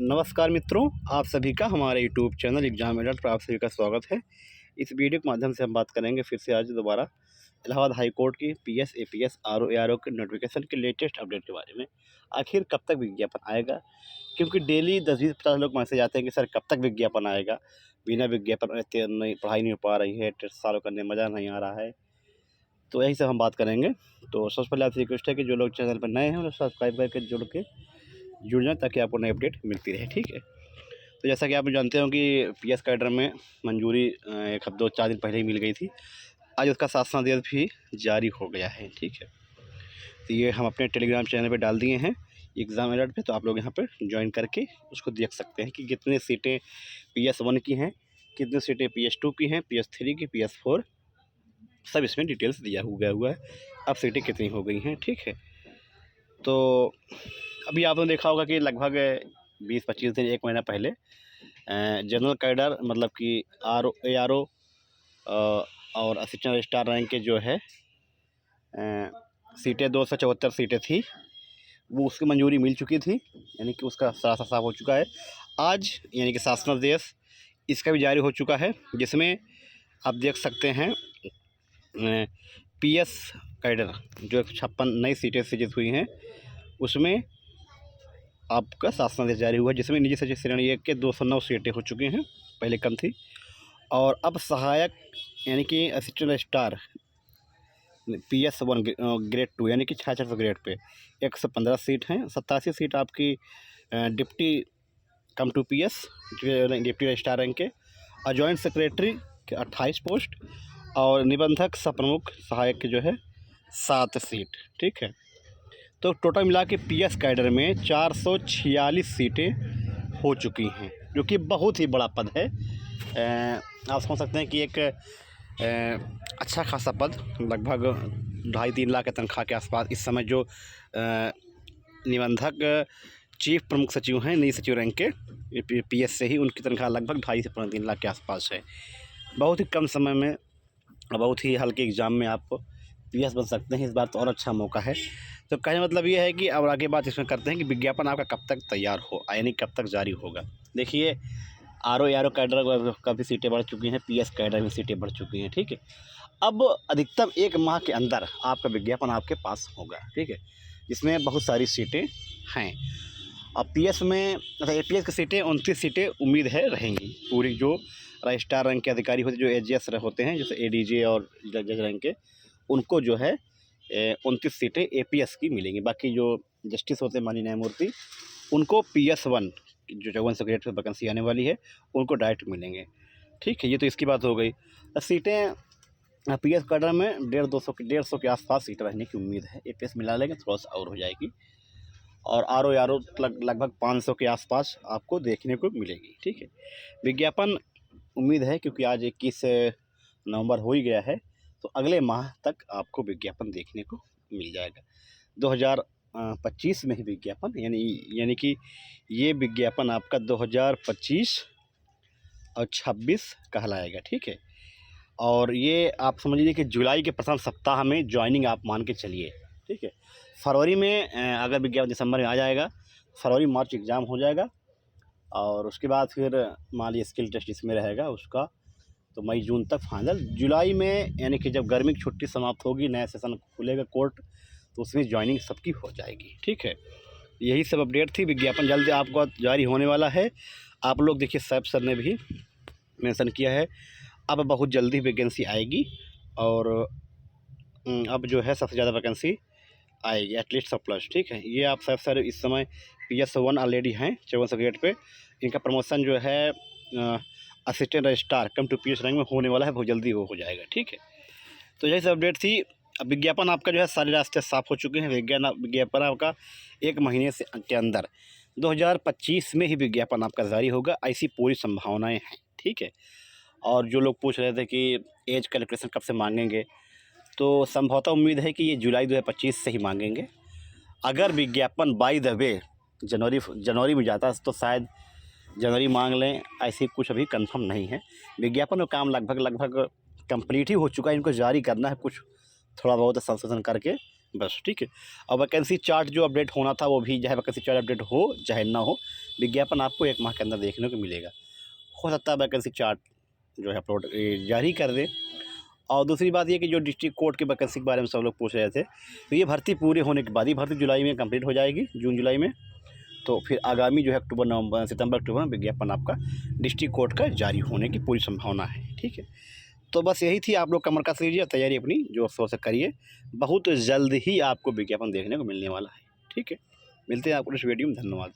नमस्कार मित्रों, आप सभी का हमारे यूट्यूब चैनल एग्जाम अलर्ट पर आप सभी का स्वागत है। इस वीडियो के माध्यम से हम बात करेंगे फिर से आज दोबारा इलाहाबाद हाई कोर्ट की पीएस, एपीएस, आरओ, एआरओ के नोटिफिकेशन के लेटेस्ट अपडेट के बारे में। आखिर कब तक विज्ञापन आएगा, क्योंकि डेली 10-20-50 लोग मैसेज आते हैं कि सर कब तक विज्ञापन आएगा। बिना विज्ञापन नहीं, पढ़ाई नहीं हो पा रही है, टेस्ट सॉल्व करने में मज़ा नहीं आ रहा है। तो यही सब हम बात करेंगे। तो सबसे पहले आपसे रिक्वेस्ट है कि जो लोग चैनल पर नए हैं उन्हें सब्सक्राइब करके जुड़ जाएँ ताकि आपको नई अपडेट मिलती रहे। ठीक है, तो जैसा कि आप जानते हो कि पीएस कैडर में मंजूरी एक हफ्ते 2-4 दिन पहले ही मिल गई थी। आज उसका शासनादेश भी जारी हो गया है। ठीक है, तो ये हम अपने टेलीग्राम चैनल पे डाल दिए हैं एग्ज़ाम अलर्ट पे, तो आप लोग यहाँ पे ज्वाइन करके उसको देख सकते हैं कि कितनी सीटें PS1 की हैं, कितनी सीटें PS2 की हैं, PS3 की, PS4, सब इसमें डिटेल्स दिया हुआ है। अब सीटें कितनी हो गई हैं। ठीक है, तो अभी आपने देखा होगा कि लगभग 20-25 दिन, 1 महीना पहले जनरल कैडर मतलब कि आरओ, एआरओ और असिस्टेंट रजिस्ट्रार रैंक के जो है सीटें 274 सीटें थी, वो उसकी मंजूरी मिल चुकी थी, यानी कि उसका रास्ता साफ हो चुका है। आज यानी कि शासनादेश इसका भी जारी हो चुका है, जिसमें आप देख सकते हैं पीएस कैडर जो 56 नई सीटें सृजित हुई हैं, उसमें आपका शासनादेश जारी हुआ है, जिसमें निजी सचिव श्रेणी 1 के 209 सीटें हो चुकी हैं, पहले कम थी। और अब सहायक यानी कि असिस्टेंट रजिस्ट्रार PS1 ग्रेड 2 यानी कि 6600 ग्रेड पे 115 सीट हैं। 87 सीट आपकी deputy cum to PS deputy registrar rank के, और जॉइंट सेक्रेटरी के 28 पोस्ट, और निबंधक सप्रमुख सहायक के जो है 7 सीट। ठीक है, तो टोटल मिला के पीएस कैडर में 446 सीटें हो चुकी हैं, जो कि बहुत ही बड़ा पद है। आप समझ सकते हैं कि एक अच्छा खासा पद, लगभग 2.5-3 लाख की तनख्वाह के आसपास इस समय जो निबंधक चीफ प्रमुख सचिव हैं नई सचिव रैंक के पीएस से ही, उनकी तनख्वाह लगभग 2.5 से 3 लाख के आसपास है। बहुत ही कम समय में, बहुत ही हल्के एग्ज़ाम में आप पीएस बन सकते हैं। इस बार तो और अच्छा मौका है। तो कहने मतलब ये है कि अब आगे बात इसमें करते हैं कि विज्ञापन आपका कब तक तैयार हो, यानी कब तक जारी होगा। देखिए, आरओ, एआरओ कैडर का भी सीटें बढ़ चुकी हैं, पीएस कैडर में सीटें बढ़ चुकी हैं। ठीक है, अब अधिकतम 1 माह के अंदर आपका विज्ञापन आपके पास होगा। ठीक है, जिसमें बहुत सारी सीटें हैं। अब पीएस में एपीएस की सीटें 29 सीटें उम्मीद है रहेंगी पूरी। जो रजिस्ट्रार रैंक के अधिकारी होते, जो एजीएस होते हैं, जैसे एडीजे और जज रैंक के, उनको जो है 29 सीटें एपीएस की मिलेंगी। बाकी जो जस्टिस होते हैं माननीय न्यायमूर्ति, उनको PS1 जो 5400 ग्रेड पर वैकेंसी आने वाली है, उनको डायरेक्ट मिलेंगे। ठीक है, ये तो इसकी बात हो गई। सीटें पीएस कैडर में 150 के आसपास सीट रहने की उम्मीद है। एपीएस मिला लेंगे थोड़ा सा और हो जाएगी, और आरओ लगभग 500 के आसपास आपको देखने को मिलेगी। ठीक है, विज्ञापन उम्मीद है, क्योंकि आज 21 नवंबर हो ही गया है, तो अगले माह तक आपको विज्ञापन देखने को मिल जाएगा। 2025 में ही विज्ञापन, यानी कि ये विज्ञापन आपका 2025 और 26 कहलाएगा। ठीक है, और ये आप समझ लीजिए कि जुलाई के प्रथम सप्ताह में ज्वाइनिंग आप मान के चलिए। ठीक है, फरवरी में अगर विज्ञापन दिसंबर में आ जाएगा, फरवरी मार्च एग्ज़ाम हो जाएगा, और उसके बाद फिर मान लीजिए स्किल टेस्ट इसमें रहेगा उसका, तो मई जून तक फाइनल। जुलाई में यानी कि जब गर्मी की छुट्टी समाप्त होगी, नया सेशन खुलेगा कोर्ट, तो उसमें ज्वाइनिंग सबकी हो जाएगी। ठीक है, यही सब अपडेट थी। विज्ञापन जल्द आपको जारी होने वाला है। आप लोग देखिए, सैफ सर ने भी मेंशन किया है, अब बहुत जल्दी वैकेंसी आएगी, और अब जो है सबसे ज़्यादा वैकेंसी आएगी, एटलीस्ट सब प्लस। ठीक है, ये आप सैफ सर इस समय PS1 ऑलरेडी हैं 5400 ग्रेड पे, इनका प्रमोशन जो है assistant registrar cum to PS rank में होने वाला है, बहुत जल्दी वो हो जाएगा। ठीक है, तो यही सब अपडेट थी। अब विज्ञापन आपका जो है सारे रास्ते साफ हो चुके हैं। विज्ञापन आपका 1 महीने से के अंदर 2025 में ही विज्ञापन आपका जारी होगा, ऐसी पूरी संभावनाएं हैं। ठीक है, और जो लोग पूछ रहे थे कि एज कैलकुलेशन कब से मांगेंगे, तो संभवतः उम्मीद है कि ये जुलाई 2025 से ही मांगेंगे। अगर विज्ञापन बाय द वे जनवरी में जाता तो शायद जनवरी मांग लें, ऐसी कुछ अभी कंफर्म नहीं है। विज्ञापन का काम लगभग कंप्लीट ही हो चुका है, इनको जारी करना है कुछ थोड़ा बहुत संशोधन करके बस। ठीक है, और वैकेंसी चार्ट जो अपडेट होना था, वो भी चाहे वैकेंसी चार्ट अपडेट हो चाहे ना हो, विज्ञापन आपको 1 माह के अंदर देखने को मिलेगा। हो सकता है वैकेंसी चार्ट जो है अपलोड जारी कर दें। और दूसरी बात ये कि जो डिस्ट्रिक्ट कोर्ट की वैकेंसी के बारे में सब लोग पूछ रहे थे, तो ये भर्ती पूरी होने के बाद, ये भर्ती जुलाई में कंप्लीट हो जाएगी, जून जुलाई में। तो फिर आगामी जो है अक्टूबर नवंबर सितंबर अक्टूबर में विज्ञापन आपका डिस्ट्रिक्ट कोर्ट का जारी होने की पूरी संभावना है। ठीक है, तो बस यही थी। आप लोग कमर कस लीजिए, तैयारी अपनी जोर शोर से करिए। बहुत जल्द ही आपको विज्ञापन देखने को मिलने वाला है। ठीक है, मिलते हैं आपको इस वीडियो में। धन्यवाद।